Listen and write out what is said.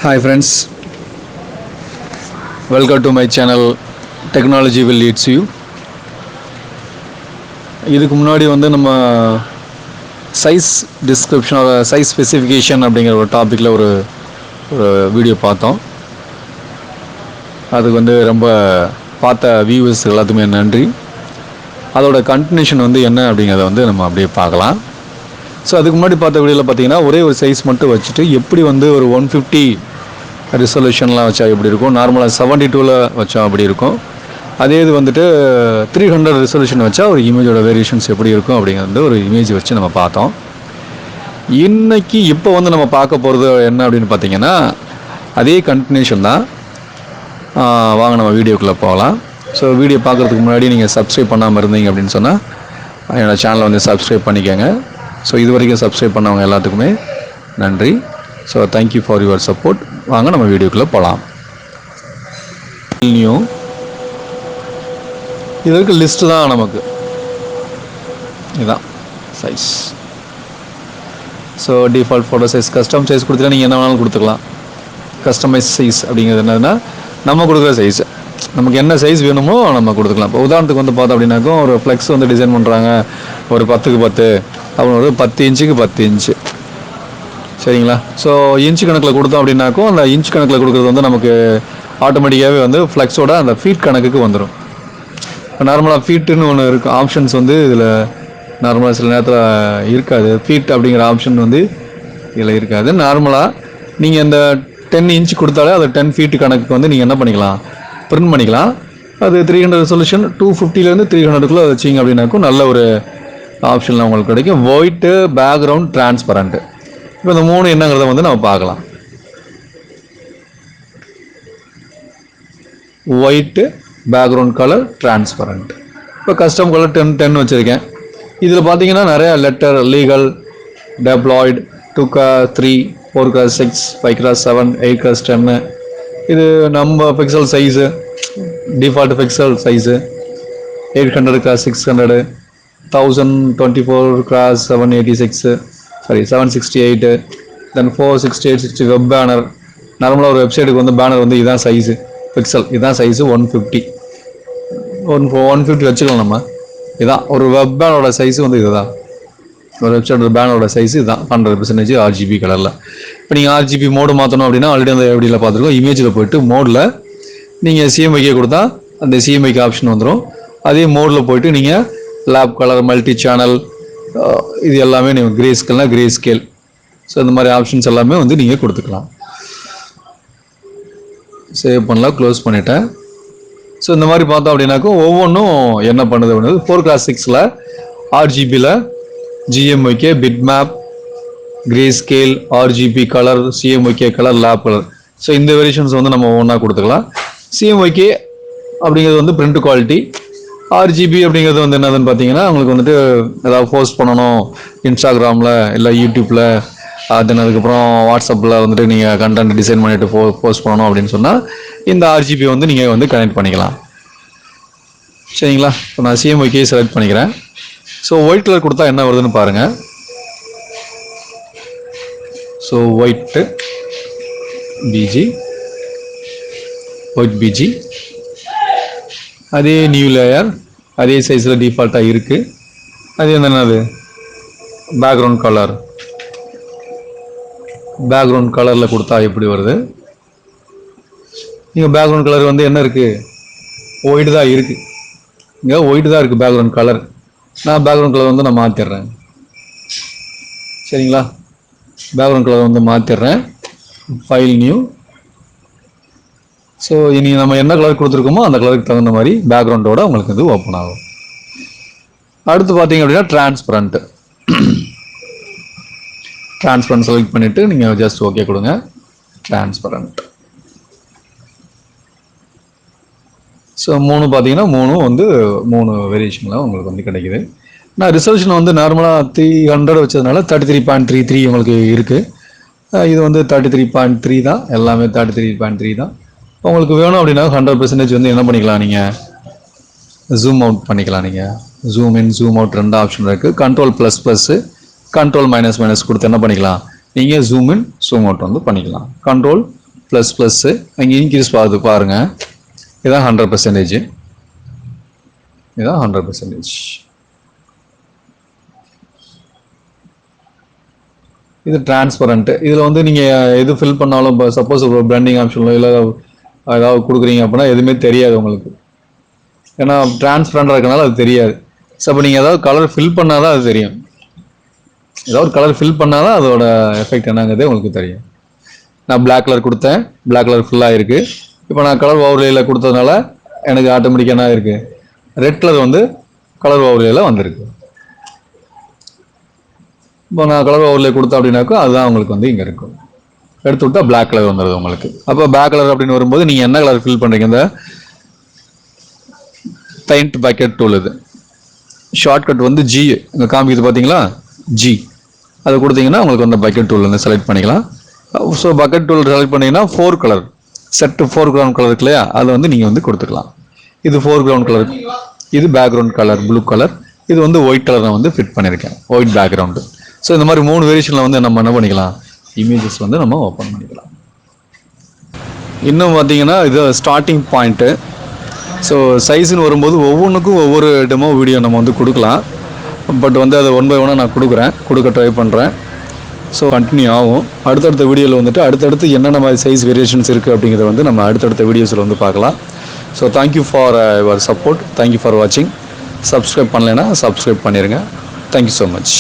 Hi friends, welcome to my channel Technology will leads you. இதுக்கு முன்னாடி நம்ம size description size specification அப்படிங்கிற ஒரு டாப்பிக்கில் ஒரு வீடியோ பார்த்தோம். அதுக்கு ரொம்ப பார்த்த வியூவர்ஸ் எல்லாத்துக்குமே நன்றி. அதோட கண்டினியூஷன் என்ன அப்படிங்கிறத நம்ம அப்படியே பார்க்கலாம். ஸோ அதுக்கு முன்னாடி பார்த்த வீடியோவில் பார்த்தீங்கன்னா ஒரே ஒரு சைஸ் மட்டும் வச்சுட்டு எப்படி ஒரு 150 ரெசல்யூஷன்லாம் வச்சா எப்படி இருக்கும், நார்மலாக 72ல் வச்சா அப்படி இருக்கும், அதே இது 300 ரெசல்யூஷன் வச்சா ஒரு இமேஜோட வேரியேஷன்ஸ் எப்படி இருக்கும் அப்படிங்கிறது ஒரு இமேஜ் வச்சு நம்ம பார்த்தோம். இன்றைக்கி இப்போ நம்ம பார்க்க போகிறது என்ன அப்படின்னு பார்த்தீங்கன்னா அதே கண்டினியூஷன் தான். வாங்க நம்ம வீடியோக்குள்ளே போகலாம். ஸோ வீடியோ பார்க்குறதுக்கு முன்னாடி நீங்கள் சப்ஸ்கிரைப் பண்ணாமல் இருந்தீங்க அப்படின்னு சொன்னால் என்னோடய சேனலை சப்ஸ்கிரைப் பண்ணிக்கோங்க. ஸோ இது வரைக்கும் சப்ஸ்கிரைப் பண்ணவங்க எல்லாத்துக்குமே நன்றி. So thank you for your support. வாங்க நம்ம வீடியோக்குள்ளே போகலாம். நியூ இது இருக்க லிஸ்ட்டு தான் நமக்கு இதுதான் size. So default photo size, custom size கொடுத்துட்டா நீங்கள் என்ன வேணாலும் கொடுத்துக்கலாம். கஸ்டமைஸ் சைஸ் அப்படிங்கிறது என்னதுன்னா நம்ம கொடுக்குற சைஸ், நமக்கு என்ன சைஸ் வேணுமோ நம்ம கொடுத்துக்கலாம். இப்போ உதாரணத்துக்கு பார்த்தோம் அப்படின்னாக்கும் ஒரு ஃப்ளெக்ஸ் டிசைன் பண்ணுறாங்க, ஒரு 10x 10 அப்புறம் ஒரு 10 இன்ச்சுக்கு 10 இன்ச்சு, சரிங்களா. ஸோ இன்ச்சு கணக்கில் கொடுத்தோம் அப்படின்னாக்கும் அந்த இன்ச் கணக்கில் கொடுக்குறது நமக்கு ஆட்டோமேட்டிக்காகவே ஃப்ளெக்ஸோட அந்த ஃபீட் கணக்குக்கு வந்துடும். இப்போ நார்மலாக ஃபீட்டுன்னு ஒன்று இருக்குது, ஆப்ஷன்ஸ் இதில் நார்மலாக சில நேரத்தில் இருக்காது. ஃபீட் அப்படிங்கிற ஆப்ஷன் இதில் இருக்காது. நார்மலாக நீங்கள் இந்த 10 இன்ச் கொடுத்தாலே அது 10 ஃபீட் கணக்குக்கு நீங்கள் என்ன பண்ணிக்கலாம், பிரிண்ட் பண்ணிக்கலாம். அது 300 ரெசல்யூஷன் 250லேருந்து 300க்குள்ளே வச்சிங்க அப்படின்னாக்கும் நல்ல ஒரு ஆப்ஷனில் உங்களுக்கு கிடைக்கும். White, background, transparent. இப்போ இந்த 3 என்னங்கிறத நம்ம பார்க்கலாம். White, background colour, transparent. இப்போ கஸ்டம் கலர் 10 வச்சுருக்கேன். இதில் பார்த்தீங்கன்னா நிறையா letter, legal, deployed, 2x3, 4x6, 5x7, 8x10. இது நம்ம pixel size, default pixel size 800x600, 1024x786, 768, தென் 46860 வெப் பேனர். நார்மலாக ஒரு வெப்சைட்டுக்கு பேனர் இதுதான் சைஸு, பிக்சல் இதுதான் சைஸு 150 வச்சுக்கலாம் நம்ம. இதுதான் ஒரு வெப் பேனரோட சைஸு இதுதான். ஒரு வெப்சைட் பேனரோட சைஸு இதுதான் 100% RGB கலரில். இப்போ நீங்கள் RGB மோடு மாற்றணும் அப்படின்னா ஆல்ரெடி அந்த எப்படியில் பார்த்துருக்கோம். இமேஜில் போய்ட்டு மோடில் நீங்கள் CMYK கொடுத்தா அந்த CMYK ஆப்ஷன் வந்துடும். அதே மோடில் போய்ட்டு நீங்கள் லேப் கலர், மல்டி சேனல், இது எல்லாமே நீங்கள் கிரே ஸ்கேல்னா கிரே ஸ்கேல், ஸோ இந்த மாதிரி ஆப்ஷன்ஸ் எல்லாமே நீங்கள் கொடுத்துக்கலாம். சேவ் பண்ணலாம், க்ளோஸ் பண்ணிட்டேன். ஸோ இந்த மாதிரி பார்த்தோம் அப்படின்னாக்கும் ஒவ்வொன்றும் என்ன பண்ணுது அப்படின்னா 4x6ல் RGBயில் GMYK, bitmap, grey scale, RGB colour, CMYK colour, lab colour. So இந்த வேரியேஷன்ஸ் நம்ம ஒவ்வொன்றா கொடுத்துக்கலாம். CMYK அப்படிங்கிறது பிரிண்ட் குவாலிட்டி, RGB அப்படிங்கிறது என்னதுன்னு பார்த்தீங்கன்னா உங்களுக்கு ஏதாவது போஸ்ட் பண்ணணும் இன்ஸ்டாகிராமில் இல்லை யூடியூப்பில், அதுக்கப்புறம் வாட்ஸ்அப்பில் நீங்கள் கண்டென்ட் டிசைன் பண்ணிவிட்டு போஸ்ட் பண்ணணும் அப்படின்னு சொன்னால் இந்த RGB நீங்கள் கனெக்ட் பண்ணிக்கலாம், சரிங்களா. இப்போ நான் CMYK செலக்ட் பண்ணிக்கிறேன். ஸோ ஒயிட் கலர் கொடுத்தா என்ன வருதுன்னு பாருங்கள். So white BG, white BG, அதே நியூ லேயர், அதே சைஸில் டிஃபால்ட்டாக இருக்குது. அது என்னது பேக்ரவுண்ட் கலர், பேக்ரவுண்ட் கலரில் கொடுத்தா எப்படி வருது. நீங்கள் பேக்ரவுண்ட் கலர் என்ன இருக்குது, ஒயிட் தான் இருக்குது, இங்கே ஒயிட் தான் இருக்குது பேக்ரவுண்ட் கலர். நான் பேக்ரவுண்ட் கலர் நான் மாற்றிடுறேன், சரிங்களா. பேக்ரவுண்ட் கலர் மாற்றிடுறேன், ஃபைல் நியூ. ஸோ இனி நம்ம என்ன கலர் கொடுத்துருக்கோமோ அந்த கலருக்கு தகுந்த மாதிரி பேக்ரவுண்டோட உங்களுக்கு ஓப்பன் ஆகும். அடுத்து பார்த்தீங்க அப்படின்னா டிரான்ஸ்பரண்ட். டிரான்ஸ்பரண்ட் செலக்ட் பண்ணிவிட்டு நீங்கள் ஜஸ்ட் ஓகே கொடுங்க. டிரான்ஸ்பரண்ட். ஸோ 3 பார்த்தீங்கன்னா 3 வேரியேஷனில் உங்களுக்கு கிடைக்குது. நான் ரிசல்யூஷன் நார்மலாக 300 வச்சதுனால 33.33 உங்களுக்கு இருக்குது. இது 33.3 தான், எல்லாமே 33.3 தான். உங்களுக்கு வேணும் அப்படின்னா 100% என்ன பண்ணிக்கலாம், நீங்கள் ஜூம் அவுட் பண்ணிக்கலாம். நீங்கள் zoom in, zoom out 2 option இருக்குது. Ctrl++, Ctrl-, கொடுத்து என்ன பண்ணிக்கலாம், நீங்கள் ஜூம் இன், ஜூம் அவுட் பண்ணிக்கலாம். Ctrl ப்ளஸ் அங்கே இன்க்ரீஸ் பாருங்கள். இதுதான் 100%. இதுதான் 100%. இது டிரான்ஸ்பரண்ட்டு. இதில் வந்து நீங்கள் எது ஃபில் பண்ணாலும் இப்போ சப்போஸ் ஒரு பிளண்டிங் ஆப்ஷனில் இல்லை ஏதாவது கொடுக்குறீங்க அப்படின்னா எதுவுமே தெரியாது உங்களுக்கு. ஏன்னா டிரான்ஸ்பரண்டாக இருக்கனால அது தெரியாது. ஸோ அப்போ நீங்கள் ஏதாவது கலர் ஃபில் பண்ணால் தான் அது தெரியும். ஏதாவது கலர் ஃபில் பண்ணால் தான் அதோட எஃபெக்ட் என்னங்கிறதே உங்களுக்கு தெரியும். நான் பிளாக் கலர் கொடுத்தேன், பிளாக் கலர் ஃபுல்லாக இருக்குது. இப்போ நான் கலர் ஓவர்லேயில் கொடுத்ததுனால எனக்கு ஆட்டோமேட்டிக்காக என்ன இருக்குது, ரெட் கலர் வந்து கலர் ஓவர்லேயில் வந்திருக்கு. இப்போ நான் கலர் ஓவர்லே கொடுத்தேன் அப்படின்னாக்கா அதுதான் உங்களுக்கு வந்து இங்கே இருக்கும். எடுத்து விட்டால் பிளாக் கலர் வந்துடுது உங்களுக்கு. அப்போ பிளாக் கலர் அப்படின்னு வரும்போது நீங்கள் என்ன கலர் ஃபில் பண்ணுறீங்க, இந்த பெயிண்ட் பக்கெட் டூல் இது ஷார்ட்கட் வந்து ஜி இங்கே காமிக்குது பார்த்தீங்களா, ஜி அதை கொடுத்தீங்கன்னா உங்களுக்கு வந்து பக்கெட் டூல் வந்து செலக்ட் பண்ணிக்கலாம். ஸோ பக்கெட் டூல் செலக்ட் பண்ணிங்கன்னா 4 கலர் செட்டு 4 கிரவுண்ட் கலர் இருக்கு இல்லையா, அதை வந்து நீங்கள் வந்து கொடுத்துக்கலாம். இது 4 கிரவுண்ட் கலர், இது பேக்ரவுண்ட் கலர் ப்ளூ கலர், இது வந்து ஒயிட் கலர் நான் வந்து ஃபிட் பண்ணியிருக்கேன், ஒயிட் பேக்ரவுண்டு. ஸோ இந்த மாதிரி 3 வேரியேஷனில் வந்து நம்ம என்ன பண்ணிக்கலாம், இமேஜஸ் வந்து நம்ம ஓப்பன் பண்ணிக்கலாம். இன்னும் பார்த்தீங்கன்னா இது ஸ்டார்டிங் பாயிண்ட்டு. ஸோ சைஸ்ன்னு வரும்போது ஒவ்வொன்றுக்கும் ஒவ்வொரு டெமோ வீடியோ நம்ம வந்து கொடுக்கலாம். பட் வந்து அதை 1 by 1 நான் கொடுக்க ட்ரை பண்ணுறேன். ஸோ கண்டினியூ ஆகும். அடுத்தடுத்த வீடியோவில் வந்துட்டு அடுத்தடுத்து என்னென்ன மாதிரி சைஸ் வேரியேஷன்ஸ் இருக்குது அப்படிங்கிறத வந்து நம்ம அடுத்தடுத்த வீடியோஸில் வந்து பார்க்கலாம். So thank you for your support, thank you for வாட்சிங். சப்ஸ்கிரைப் பண்ணலைன்னா சப்ஸ்கிரைப் பண்ணிடுங்க. Thank you so much.